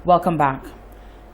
Welcome back.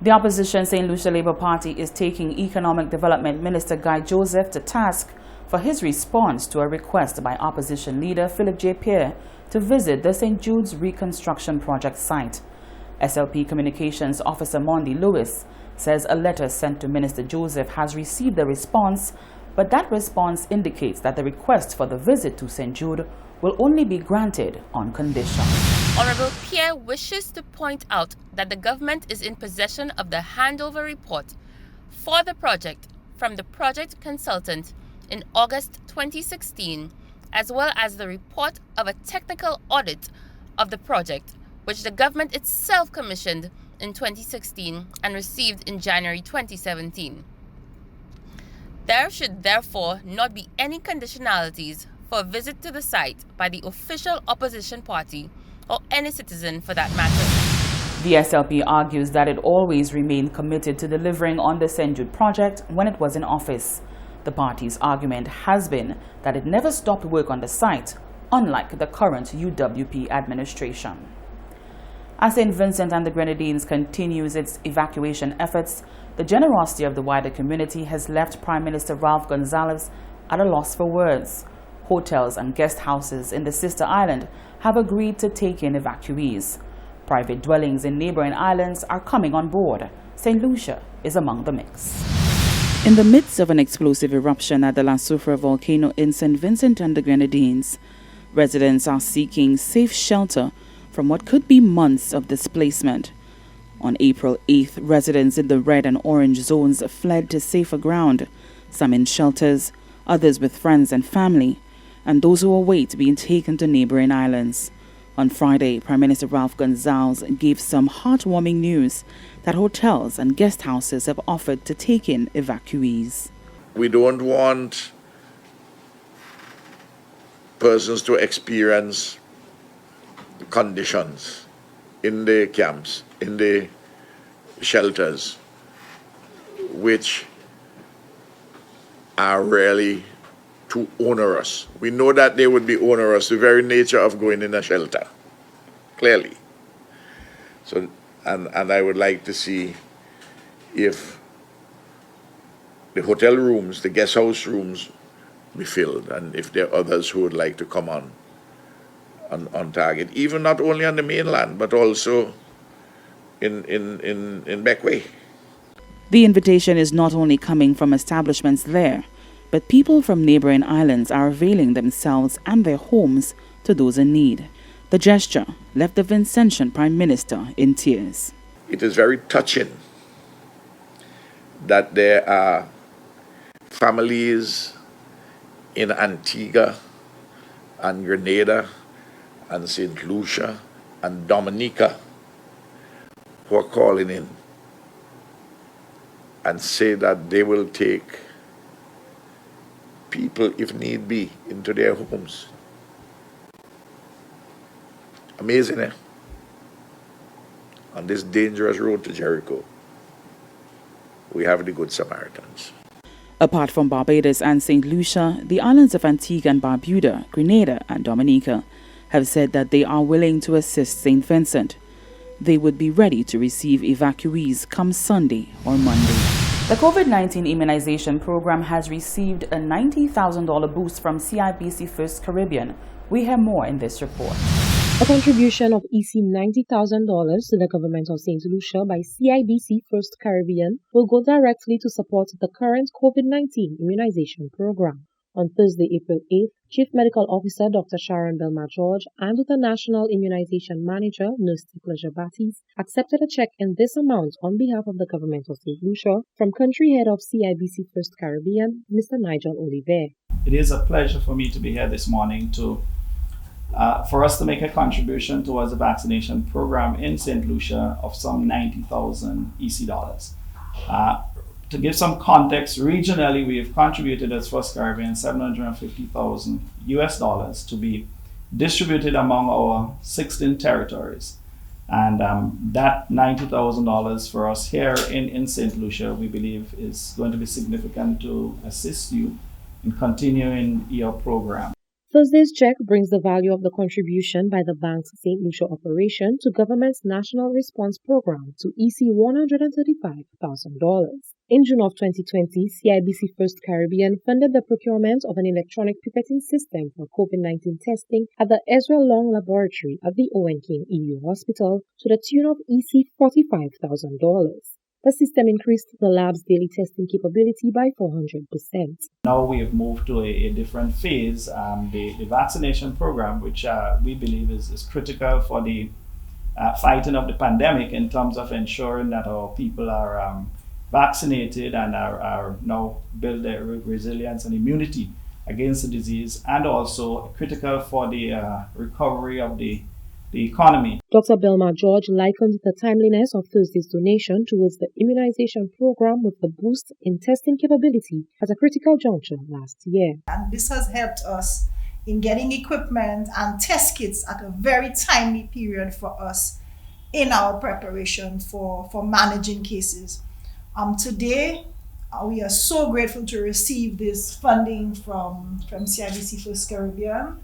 The opposition St. Lucia Labour Party is taking Economic Development Minister Guy Joseph to task for his response to a request by opposition leader Philip J. Pierre to visit the St. Jude's Reconstruction Project site. SLP Communications Officer Mondi Lewis says a letter sent to Minister Joseph has received a response, but that response indicates that the request for the visit to St. Jude will only be granted on condition. Honorable Pierre wishes to point out that the government is in possession of the handover report for the project from the project consultant in August 2016, as well as the report of a technical audit of the project, which the government itself commissioned in 2016 and received in January 2017. There should therefore not be any conditionalities for a visit to the site by the official opposition party or any citizen for that matter. The SLP argues that it always remained committed to delivering on the St. Jude project when it was in office. The party's argument has been that it never stopped work on the site, unlike the current UWP administration. As St. Vincent and the Grenadines continues its evacuation efforts, the generosity of the wider community has left Prime Minister Ralph Gonsalves at a loss for words. Hotels and guest houses in the sister island have agreed to take in evacuees. Private dwellings in neighboring islands are coming on board. St. Lucia is among the mix. In the midst of an explosive eruption at the La Soufrière volcano in St. Vincent and the Grenadines, residents are seeking safe shelter from what could be months of displacement. On April 8th, residents in the red and orange zones fled to safer ground, some in shelters, others with friends and family, and those who await being taken to neighboring islands. On Friday, Prime Minister Ralph Gonsalves gave some heartwarming news that hotels and guest houses have offered to take in evacuees. We don't want persons to experience conditions in the camps, in the shelters, which are really too onerous. We know that they would be onerous, the very nature of going in a shelter, clearly. So, and I would like to see if the hotel rooms, the guest house rooms be filled, and if there are others who would like to come on target, even not only on the mainland, but also in Bequia. The invitation is not only coming from establishments there, but people from neighboring islands are availing themselves and their homes to those in need. The gesture left the Vincentian Prime Minister in tears. It is very touching that there are families in Antigua and Grenada and St. Lucia and Dominica who are calling in and say that they will take people, if need be, into their homes. Amazing, eh? On this dangerous road to Jericho, we have the Good Samaritans. Apart from Barbados and St. Lucia, the islands of Antigua and Barbuda, Grenada and Dominica have said that they are willing to assist St. Vincent. They would be ready to receive evacuees come Sunday or Monday. The COVID-19 immunization program has received a $90,000 boost from CIBC First Caribbean. We hear more in this report. A contribution of $90,000 to the government of St. Lucia by CIBC First Caribbean will go directly to support the current COVID-19 immunization program. On Thursday, April 8th, Chief Medical Officer Dr. Sharon Belmar-George and the National Immunization Manager, Nurse Tikla Jabatis, accepted a check in this amount on behalf of the government of St. Lucia from country head of CIBC First Caribbean, Mr. Nigel Oliver. It is a pleasure for me to be here this morning for us to make a contribution towards the vaccination program in St. Lucia of some 90,000 EC dollars. To give some context, regionally we have contributed as First Caribbean $750,000 US dollars to be distributed among our 16 territories. And that $90,000 for us here in St. Lucia, we believe is going to be significant to assist you in continuing your program. Thursday's check brings the value of the contribution by the bank's St. Lucia operation to government's National Response Program to EC $135,000. In June of 2020, CIBC First Caribbean funded the procurement of an electronic pipetting system for COVID-19 testing at the Ezra Long Laboratory at the Owen King EU Hospital to the tune of EC $45,000. The system increased the lab's daily testing capability by 400%. Now we have moved to a different phase. The vaccination program, which we believe is critical for the fighting of the pandemic in terms of ensuring that our people are vaccinated and are now build their resilience and immunity against the disease, and also critical for the recovery of the economy. Dr. Belma George likened the timeliness of Thursday's donation towards the immunization program with the boost in testing capability at a critical juncture last year. And this has helped us in getting equipment and test kits at a very timely period for us in our preparation for managing cases. Today, we are so grateful to receive this funding from CIBC First Caribbean.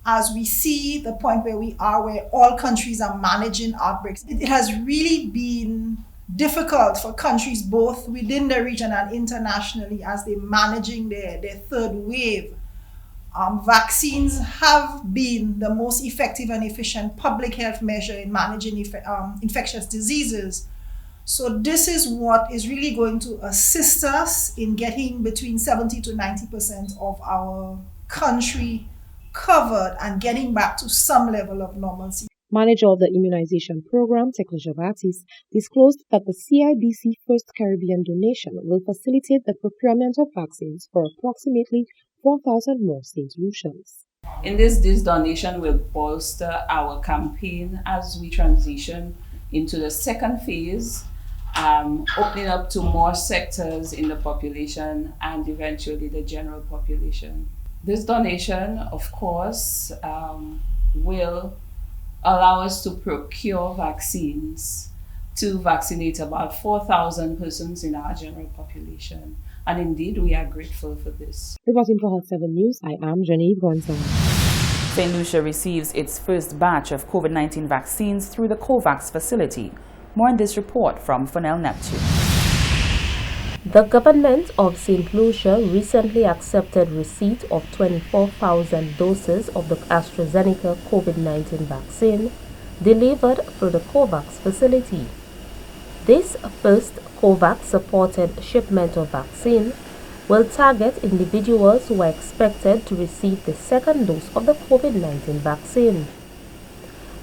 As we see the point where we are, where all countries are managing outbreaks, it has really been difficult for countries both within the region and internationally as they're managing their third wave. Vaccines have been the most effective and efficient public health measure in managing infectious diseases. So this is what is really going to assist us in getting between 70 to 90% of our country covered and getting back to some level of normalcy. Manager of the immunization program, Tekla Javatis, disclosed that the CIBC First Caribbean donation will facilitate the procurement of vaccines for approximately 4,000 more St. Lucians. In this donation will bolster our campaign as we transition into the second phase, opening up to more sectors in the population and eventually the general population. This donation, of course, will allow us to procure vaccines to vaccinate about 4,000 persons in our general population. And indeed, we are grateful for this. Reporting for Hot 7 News, I am Genevieve Gonzalez. St. Lucia receives its first batch of COVID-19 vaccines through the COVAX facility. More in this report from Fennell Neptune. The government of St. Lucia recently accepted receipt of 24,000 doses of the AstraZeneca COVID-19 vaccine delivered through the COVAX facility. This first COVAX-supported shipment of vaccine will target individuals who are expected to receive the second dose of the COVID-19 vaccine.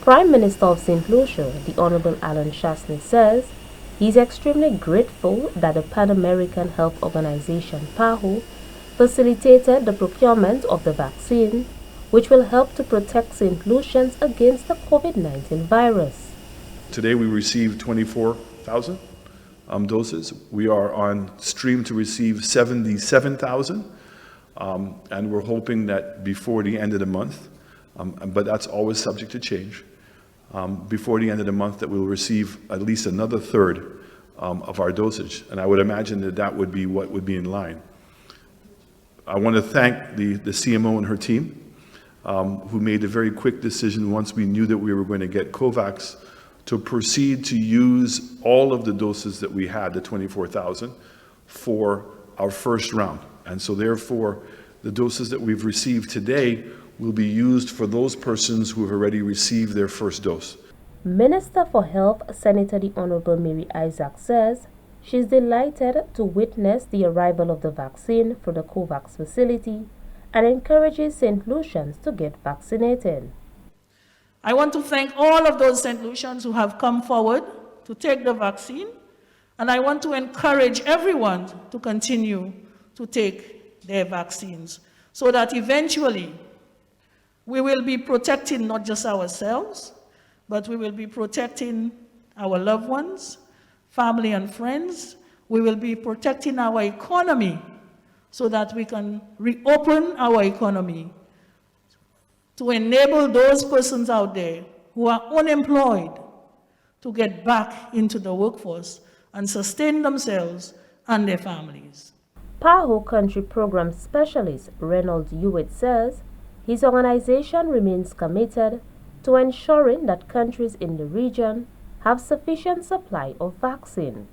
Prime Minister of St. Lucia, the Honorable Alan Chastanet, says he is extremely grateful that the Pan American Health Organization, PAHO, facilitated the procurement of the vaccine, which will help to protect St. Lucians against the COVID-19 virus. Today we received 24,000 doses. We are on stream to receive 77,000, and we're hoping that before the end of the month, but that's always subject to change, before the end of the month that we'll receive at least another third of our dosage. And I would imagine that that would be what would be in line. I want to thank the CMO and her team, who made a very quick decision once we knew that we were going to get COVAX to proceed to use all of the doses that we had, the 24,000, for our first round. And so therefore, the doses that we've received today will be used for those persons who have already received their first dose. Minister for Health, Senator the Honorable Mary Isaac, says she's delighted to witness the arrival of the vaccine for the COVAX facility and encourages St. Lucians to get vaccinated. I want to thank all of those St. Lucians who have come forward to take the vaccine, and I want to encourage everyone to continue to take their vaccines so that eventually we will be protecting not just ourselves, but we will be protecting our loved ones, family and friends. We will be protecting our economy so that we can reopen our economy to enable those persons out there who are unemployed to get back into the workforce and sustain themselves and their families. PAHO Country Program Specialist Reynolds Hewitt says His organization remains committed to ensuring that countries in the region have sufficient supply of vaccine.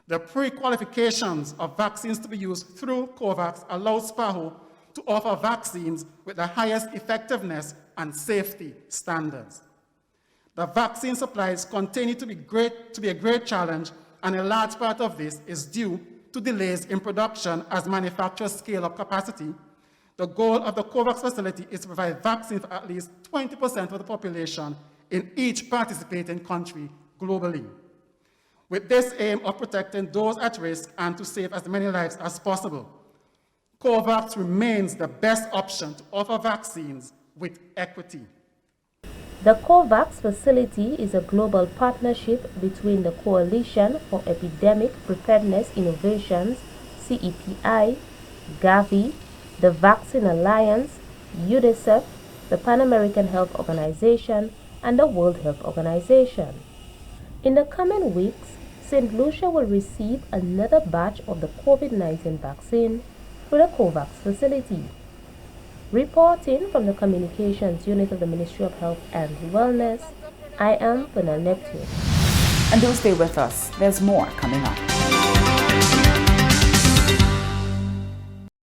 The pre-qualifications of vaccines to be used through COVAX allows SPAHO to offer vaccines with the highest effectiveness and safety standards. The vaccine supplies continue to be a great challenge, and a large part of this is due to delays in production as manufacturers scale up capacity. The goal of the COVAX facility is to provide vaccine for at least 20% of the population in each participating country globally. With this aim of protecting those at risk and to save as many lives as possible, COVAX remains the best option to offer vaccines with equity. The COVAX facility is a global partnership between the Coalition for Epidemic Preparedness Innovations, CEPI, Gavi, the Vaccine Alliance, UNICEF, the Pan American Health Organization, and the World Health Organization. In the coming weeks, St. Lucia will receive another batch of the COVID-19 vaccine through the COVAX facility. Reporting from the Communications Unit of the Ministry of Health and Wellness, I am Pernell Neptune. And do stay with us. There's more coming up.